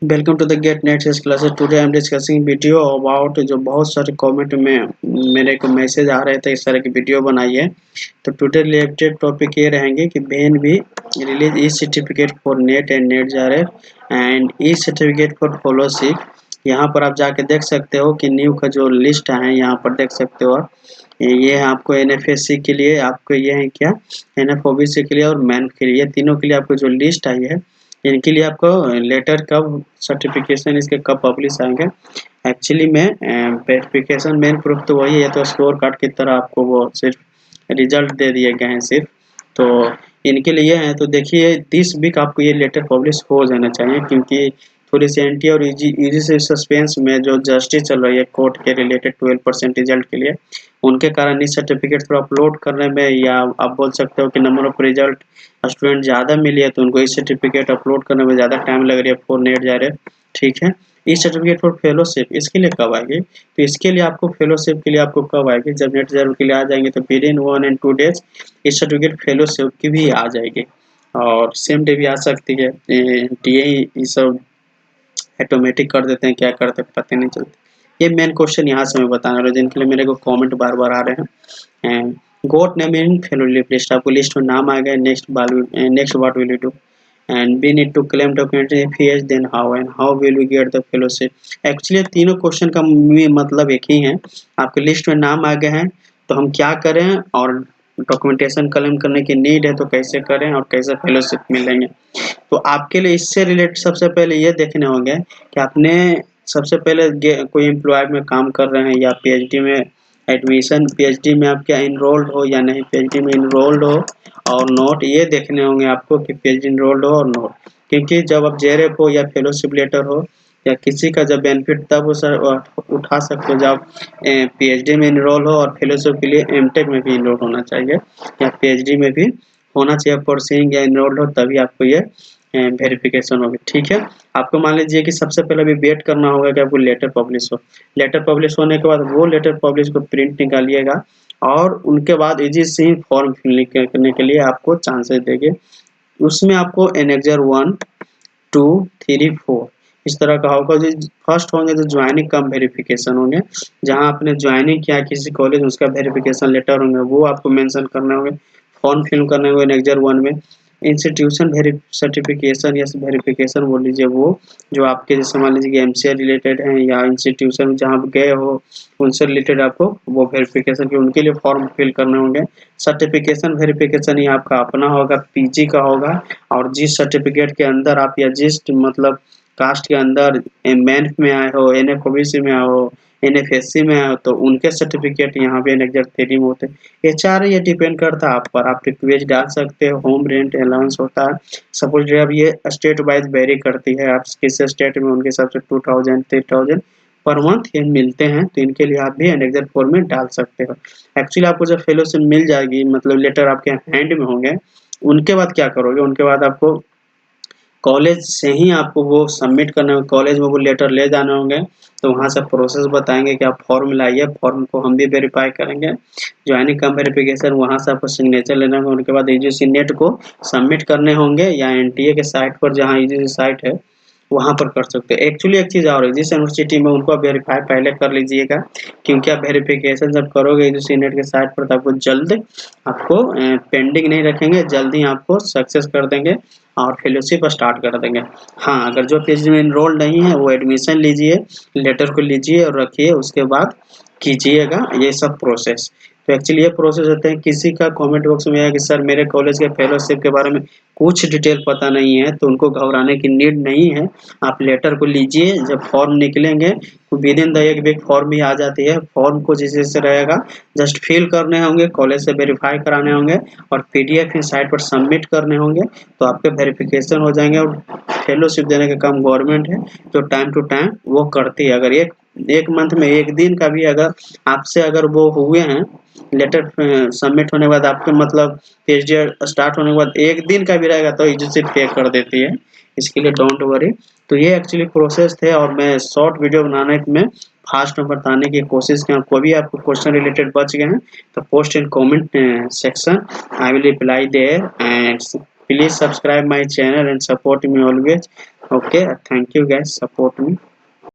Welcome to the get next classes. Today I am discussing video about जो बहुत सारे comment में मेरे को मैसेज आ रहे थे इस तरह की वीडियो बनाइए। तो टुडे रिलेटेड टॉपिक ये रहेंगे कि बेन भी release e certificate for NET and NET JRF and e certificate for fellowship. यहाँ पर आप जाके देख सकते हो कि न्यू का जो लिस्ट है यहाँ पर देख सकते हो आप। ये है आपको एनएफएससी के लिए, आपको ये है क्या एनएफओबीसी के लिए और मैन के लिए, तीनों के लिए आपको जो लिस्ट आई है इनके लिए आपको लेटर कब सर्टिफिकेशन इसके कब पब्लिश आएंगे। एक्चुअली में वेरिफिकेशन मेन प्रूफ तो वही है, तो स्कोर कार्ड की तरह आपको वो सिर्फ रिजल्ट दे दिए गए हैं सिर्फ। तो इनके लिए है तो देखिए 30 वीक आपको ये लेटर पब्लिश हो जाना चाहिए, क्योंकि थोड़ी सी एंटी और इजी से सस्पेंस में जो जस्टिस चल रही है कोर्ट के रिलेटेड 12% रिजल्ट के लिए, उनके कारण इस सर्टिफिकेट को अपलोड करने में, या आप बोल सकते हो कि नंबर ऑफ रिजल्ट स्टूडेंट ज़्यादा मिली है तो उनको इस सर्टिफिकेट अपलोड करने में ज़्यादा टाइम लग रही है फॉर नेट जा रहे। ठीक है, इस सर्टिफिकेट फॉर फेलोशिप इसके लिए कब आएगी? तो इसके लिए आपको फेलोशिप के लिए आपको कब आएगी? जब नेट जरूर के लिए आ जाएंगे तो विद इन 1 and 2 days इस सर्टिफिकेट फेलोशिप की भी आ जाएगी, और सेम डे भी आ सकती है। ये सब ऑटोमेटिक कर देते हैं, क्या करते हैं पता नहीं चलता। ये मेन क्वेश्चन यहाँ से मैं बताने रहा हूँ जिनके लिए मेरे को कमेंट बार बार आ रहे हैं। Got name in fellowship list, आपको लिस्ट में नाम आ गया। Next what will you do and we need to claim document if yes then how and how will we get the fellowship। Actually तीनों क्वेश्चन का मतलब एक ही है। आपके लिस्ट में नाम आ गए हैं तो हम क्या करें, और डॉक्यूमेंटेशन क्लेम करने की नीड है तो कैसे करें, और कैसे फेलोशिप मिलेंगे। तो आपके लिए इससे रिलेटेड सबसे पहले ये देखने होंगे कि आपने सबसे पहले कोई एम्प्लॉय में काम कर रहे हैं या पीएचडी में एडमिशन, पीएचडी में आप क्या इनरोल्ड हो या नहीं, पीएचडी में इनरोल्ड हो और नोट, ये देखने होंगे आपको कि पीएचडी इनरोल्ड हो और नोट। क्योंकि जब आप जेआरएफ हो या फेलोशिप लेटर हो या किसी का जब बेनिफिट तब उठा सकते हो जब पीएचडी में इनरोल हो, और फेलोशिप के लिए एमटेक में भी इनरोल होना चाहिए या पीएचडी में भी होना चाहिए। परसिंग या इनरोल्ड हो तभी आपको ये वेरिफिकेशन होगी। ठीक है, आपको मान लीजिए कि सबसे पहले भी वेट करना होगा कि आपको लेटर पब्लिश हो। लेटर पब्लिश होने के बाद वो लेटर पब्लिश को प्रिंट निकालिएगा और उनके बाद इजी से ही फॉर्म फिल करने के लिए आपको चांसेस देंगे। उसमें आपको एनेक्जर 1, 2, 3, 4 इस तरह का होगा। जो फर्स्ट होंगे तो ज्वाइनिंग कम वेरिफिकेशन होंगे, जहां आपने ज्वाइनिंग किया किसी कॉलेज उसका वेरिफिकेशन लेटर होंगे वो आपको मेंशन करने होंगे, फॉर्म फिल करने होंगे एनेक्जर 1 में। इंस्टीट्यूशन सर्टिफिकेशन या वेरिफिकेशन बोल लीजिए, वो जो आपके जैसे मान लीजिए कि एमसीए रिलेटेड है या इंस्टीट्यूशन जहाँ गए हो उनसे रिलेटेड आपको वो वेरिफिकेशन के उनके लिए फॉर्म फिल करने होंगे। सर्टिफिकेशन वेरिफिकेशन ये आपका अपना होगा, पीजी का होगा, और जिस सर्टिफिकेट के अंदर आप या जिस मतलब कास्ट के अंदर मेंस में आए हो, एनएफओबीसी में आए हो, एनएफएससी में आए हो, तो उनके सर्टिफिकेट यहाँ पे एनेक्जर 3 में होते हैं। एचआर ये डिपेंड करता है आप पर, आप रिक्वेस्ट डाल सकते हो। होम रेंट अलाउंस होता है, सपोज अब ये स्टेट वाइज वेरी करती है, आप किस स्टेट में उनके हिसाब से 2000 3000 पर मंथ ये मिलते हैं, तो इनके लिए आप भी एनेक्जर 4 में डाल सकते हो। एक्चुअली आपको जब फेलोशिप मिल जाएगी, मतलब लेटर आपके हैंड में होंगे, उनके बाद क्या करोगे, उनके बाद आपको कॉलेज से ही आपको वो सबमिट करना है, कॉलेज में वो लेटर ले जाने होंगे। तो वहाँ से प्रोसेस बताएंगे कि आप फॉर्म लाइए, फॉर्म को हम भी वेरीफाई करेंगे। ज्वाइनिंग कम वेरिफिकेशन वहाँ से आपको सिग्नेचर लेना होगा, उनके बाद यूजीसी नेट को सबमिट करने होंगे या एनटीए के साइट पर जहाँ यूजीसी साइट है वहाँ पर कर सकते हैं। एक्चुअली एक चीज़ और है, जिस यूनिवर्सिटी में उनको वेरीफाई पहले कर लीजिएगा, क्योंकि आप वेरिफिकेशन जब करोगे यूजीसी नेट के साइट पर तो आपको जल्द आपको पेंडिंग नहीं रखेंगे, जल्द ही आपको सक्सेस कर देंगे और फेलोशिप स्टार्ट कर देंगे। हाँ, अगर जो पीएचडी में इनरोल नहीं है वो एडमिशन लीजिए, लेटर को लीजिए और रखिए, उसके बाद कीजिएगा ये सब प्रोसेस। तो एक्चुअली ये प्रोसेस होते हैं। किसी का कमेंट बॉक्स में है कि सर मेरे कॉलेज के फेलोशिप के बारे में कुछ डिटेल पता नहीं है, तो उनको घबराने की नीड नहीं है। आप लेटर को लीजिए, जब फॉर्म निकलेंगे विद इन द एक वीक फॉर्म भी आ जाती है। फॉर्म को जिस से रहेगा जस्ट फिल करने होंगे, कॉलेज से वेरीफाई कराने होंगे और पीडीएफ इस साइट पर सबमिट करने होंगे, तो आपके वेरिफिकेशन हो जाएंगे। और फेलोशिप देने का काम गवर्नमेंट है जो टाइम टू टाइम वो करती है। अगर एक मंथ में एक दिन का भी अगर आपसे अगर वो हुए हैं लेटर सबमिट होने के बाद, आपके मतलब पीएचडी स्टार्ट होने के बाद एक दिन का भी रहेगा तो यूजीसी पे कर देती है, इसके लिए डोंट वरी। तो ये एक्चुअली प्रोसेस थे और मैं शॉर्ट वीडियो बनाने में फास्ट में बताने की कोशिश की। कोई भी आपको क्वेश्चन रिलेटेड बच गए हैं तो post in comment section, I will reply there and please subscribe my channel and support me always. Okay, thank you guys, support me.